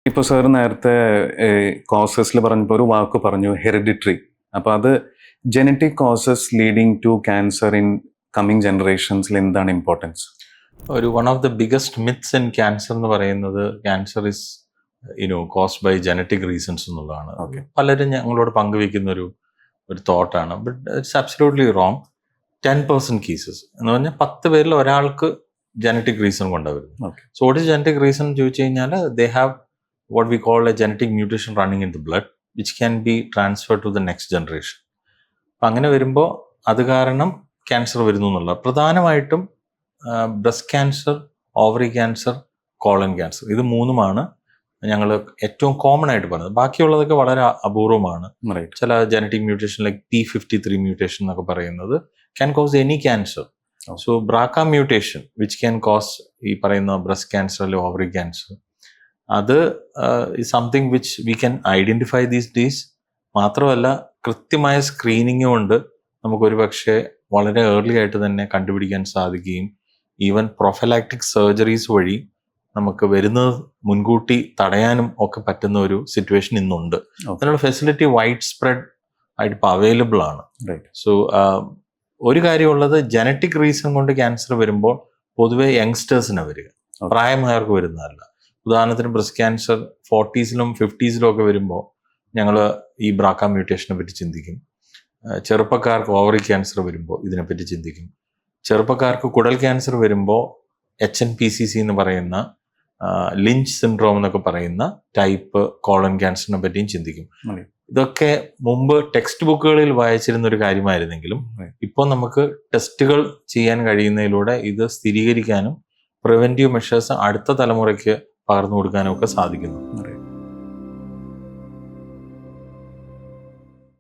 ഇപ്പോൾ സാർ നേരത്തെ കോസസിൽ പറഞ്ഞപ്പോൾ ഒരു വാക്ക് പറഞ്ഞു ഹെറിഡിറ്ററി. അപ്പോൾ അത് genetic causes leading to cancer in coming ജനറേഷൻസിൽ എന്താണ് importance? One of the biggest myths in cancer എന്ന് പറയുന്നത് cancer is caused by genetic reasons എന്നുള്ളതാണ്. Okay. പലരും ഞങ്ങളോട് പങ്കുവെക്കുന്ന ഒരു തോട്ടാണ്. But it's absolutely wrong. 10% cases എന്ന് പറഞ്ഞാൽ 10 പേരിൽ ഒരാൾക്ക് ജനറ്റിക് റീസൺ കൊണ്ടുവരുന്നു. Okay. So what is genetic reason ചോദിച്ചു കഴിഞ്ഞാൽ they have what we call a genetic mutation running in the blood which can be transferred to the next generation. അപ്പം അങ്ങനെ വരുമ്പോൾ അത് കാരണം ക്യാൻസർ വരുന്നു എന്നുള്ള പ്രധാനമായിട്ടും breast cancer, ovary cancer, colon cancer, ഇത് മൂന്നുമാണ് ഞങ്ങൾ ഏറ്റവും കോമൺ ആയിട്ട് പറയുന്നത്. ബാക്കിയുള്ളതൊക്കെ വളരെ അപൂർവമാണ്. Right. ചില genetic mutation like P53 mutation എന്നൊക്കെ പറയുന്നത് can cos any cancer. So ബ്രാക്ക mutation which can cos ഈ പറയുന്ന ബ്രസ്റ്റ് ക്യാൻസർ അല്ലെങ്കിൽ ഓവറി ക്യാൻസർ, അത് something which we can identify these days. മാത്രമല്ല കൃത്യമായ സ്ക്രീനിങ് കൊണ്ട് നമുക്കൊരു പക്ഷേ വളരെ ഏർലി ആയിട്ട് തന്നെ കണ്ടുപിടിക്കാൻ സാധിക്കുകയും ഈവൻ പ്രൊഫലാക്റ്റിക് സർജറീസ് വഴി നമുക്ക് വരുന്നത് മുൻകൂട്ടി തടയാനും ഒക്കെ പറ്റുന്ന ഒരു സിറ്റുവേഷൻ ഇന്നുണ്ട്. അതിനുള്ള ഫെസിലിറ്റി വൈഡ് സ്പ്രെഡ് ആയിട്ട് ഇപ്പോൾ അവൈലബിൾ ആണ്. സോ ഒരു കാര്യമുള്ളത്, ജനറ്റിക് റീസൺ കൊണ്ട് ക്യാൻസർ വരുമ്പോൾ പൊതുവെ യങ്സ്റ്റേഴ്സിനാണ് വരിക, പ്രായമായവർക്ക് വരുന്നതല്ല. ഉദാഹരണത്തിന് ബ്രസ്റ്റ് ക്യാൻസർ 40s-ലും 50s-ലും ഒക്കെ വരുമ്പോൾ ഞങ്ങൾ ഈ ബ്രാക്ക മ്യൂട്ടേഷനെ പറ്റി ചിന്തിക്കും. ചെറുപ്പക്കാർക്ക് ഓവറി ക്യാൻസർ വരുമ്പോൾ ഇതിനെപ്പറ്റി ചിന്തിക്കും. ചെറുപ്പക്കാർക്ക് കുടൽ ക്യാൻസർ വരുമ്പോൾ HNPCC എന്ന് പറയുന്ന ലിഞ്ച് സിൻഡ്രോം എന്നൊക്കെ പറയുന്ന ടൈപ്പ് കോളൻ ക്യാൻസറിനെ പറ്റിയും ചിന്തിക്കും. ഇതൊക്കെ മുമ്പ് ടെക്സ്റ്റ് ബുക്കുകളിൽ വായിച്ചിരുന്ന ഒരു കാര്യമായിരുന്നെങ്കിലും ഇപ്പോൾ നമുക്ക് ടെസ്റ്റുകൾ ചെയ്യാൻ കഴിയുന്നതിലൂടെ ഇത് സ്ഥിരീകരിക്കാനും പ്രിവെന്റീവ് മെഷേഴ്സ് അടുത്ത തലമുറയ്ക്ക് പകർന്നു കൊടുക്കാനും ഒക്കെ സാധിക്കുന്നു.